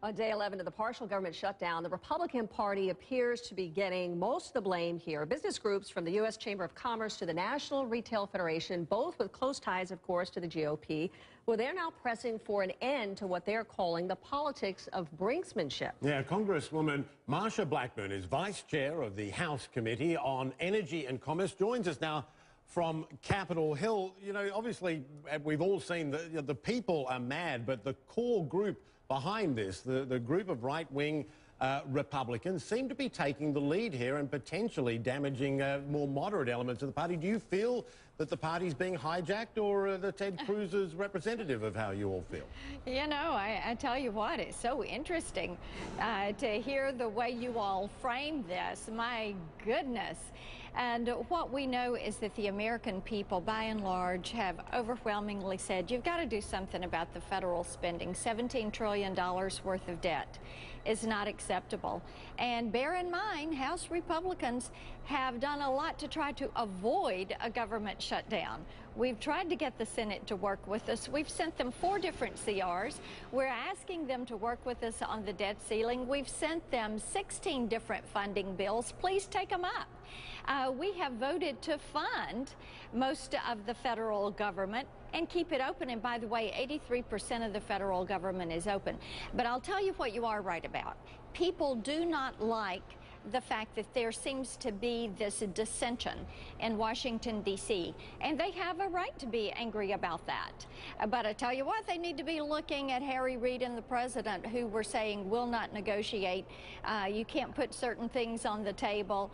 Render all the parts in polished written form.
On day 11 of the partial government shutdown, the Republican Party appears to be getting most of the blame here. Business groups from the U.S. Chamber of Commerce to the National Retail Federation, both with close ties, of course, to the GOP, well, they're now pressing for an end to what they're calling the politics of brinksmanship. Yeah, Congresswoman Marsha Blackburn is vice chair of the House Committee on Energy and Commerce, joins us now from Capitol Hill. You know, obviously, we've all seen the people are mad, but the core group behind this, the group of right-wing Republicans, seem to be taking the lead here and potentially damaging more moderate elements of the party. Do you feel that the party's being hijacked, or that Ted Cruz is representative of how you all feel? You know, I tell you what, it's so interesting to hear the way you all frame this. My goodness. And what we know is that the American people, by and large, have overwhelmingly said, you've got to do something about the federal spending. $17 trillion worth of debt is not acceptable. And bear in mind, House Republicans have done a lot to try to avoid a government shutdown. We've tried to get the Senate to work with us. We've sent them 4 different CRs. We're asking them to work with us on the debt ceiling. We've sent them 16 different funding bills. Please take them up. We have voted to fund most of the federal government and keep it open. And by the way, 83% of the federal government is open. But I'll tell you what you are right about. People do not like the fact that there seems to be this dissension in Washington, D.C., and they have a right to be angry about that. But I tell you what, they need to be looking at Harry Reid and the president, who were saying will not negotiate. You can't put certain things on the table.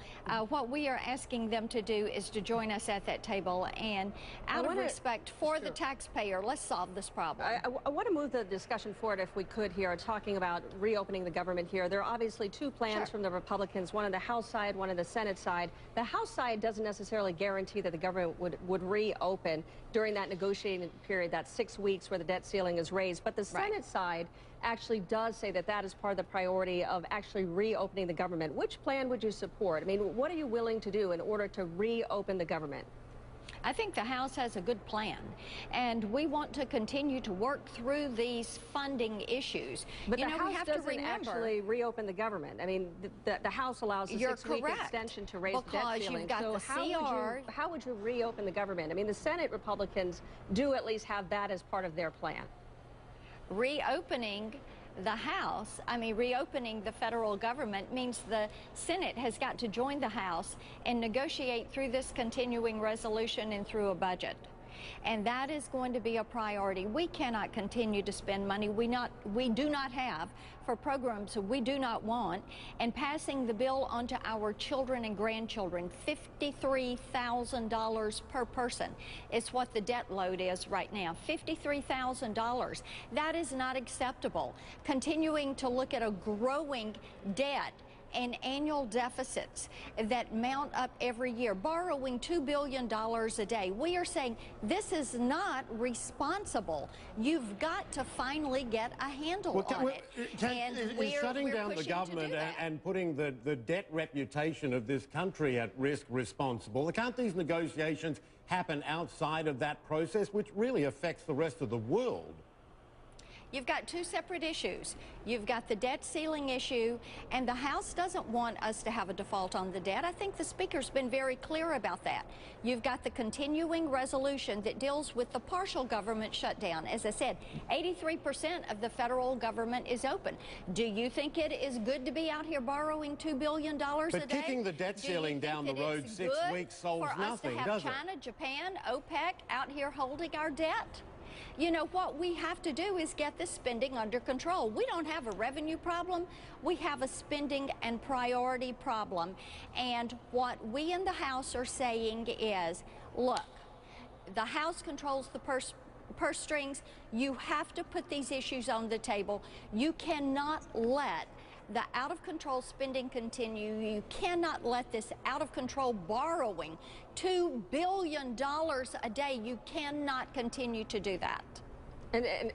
What we are asking them to do is to join us at that table, and out of respect for the taxpayer, let's solve this problem. I want to move the discussion forward, if we could, here, talking about reopening the government here. There are obviously 2 plans from the Republicans, one on the House side, one on the Senate side. The House side doesn't necessarily guarantee that the government would reopen during that negotiating period, that 6 weeks where the debt ceiling is raised. But the Senate side actually does say that that is part of the priority of actually reopening the government. Which plan would you support? I mean, what are you willing to do in order to reopen the government? I think the House has a good plan, and we want to continue to work through these funding issues. But the House doesn't actually reopen the government. I mean, the House allows a 6-week extension to raise the debt ceiling. So how would you reopen the government? I mean, the Senate Republicans do at least have that as part of their plan. Reopening the House, reopening the federal government means the Senate has got to join the House and negotiate through this continuing resolution and through a budget. And that is going to be a priority. We cannot continue to spend money we do not have for programs we do not want, and passing the bill onto our children and grandchildren, $53,000 per person is what the debt load is right now. $53,000. That is not acceptable. Continuing to look at a growing debt and annual deficits that mount up every year, borrowing $2 billion a day. We are saying this is not responsible. You've got to finally get a handle on it. Is shutting down the government and putting the debt reputation of this country at risk responsible? Can't these negotiations happen outside of that process, which really affects the rest of the world? You've got 2 separate issues. You've got the debt ceiling issue, and the House doesn't want us to have a default on the debt. I think the Speaker's been very clear about that. You've got the continuing resolution that deals with the partial government shutdown. As I said, 83% of the federal government is open. Do you think it is good to be out here borrowing $2 billion a day? But kicking the debt ceiling down the road 6 weeks solves nothing, does it? China, Japan, OPEC out here holding our debt? You know, what we have to do is get the spending under control. We don't have a revenue problem. We have a spending and priority problem. And what we in the House are saying is, look, the House controls the purse strings. You have to put these issues on the table. You cannot let the out-of-control spending continue. You cannot let this out-of-control borrowing, $2 billion a day, you cannot continue to do that.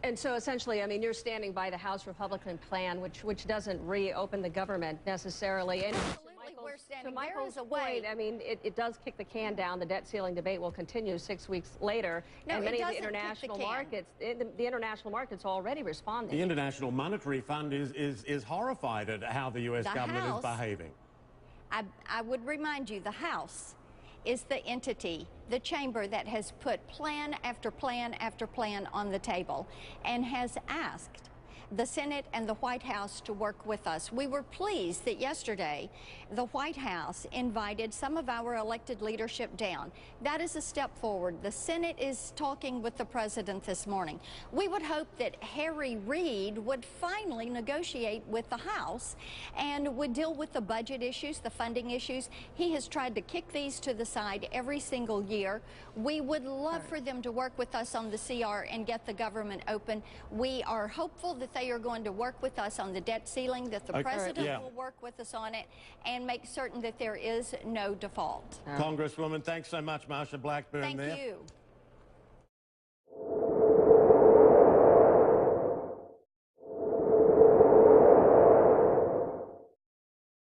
And so essentially, I mean, you're standing by the House Republican plan, which doesn't reopen the government necessarily. And absolutely, we're understanding. To Michael's there is a way. point, I mean, it does kick the can down. The debt ceiling debate will continue 6 weeks later. No, and many it of the doesn't international kick the can. markets, the international markets are already responding. The International Monetary Fund is horrified at how the U.S. government is behaving. I would remind you, the House is the entity, the chamber that has put plan after plan after plan on the table and has asked the Senate and the White House to work with us. We were pleased that yesterday the White House invited some of our elected leadership down. That is a step forward. The Senate is talking with the president this morning. We would hope that Harry Reid would finally negotiate with the House and would deal with the budget issues, the funding issues. He has tried to kick these to the side every single year. We would love for them to work with us on the CR and get the government open. We are hopeful that they are going to work with us on the debt ceiling, that the president will work with us on it, and make certain that there is no default. Congresswoman, thanks so much, Marsha Blackburn. Thank you.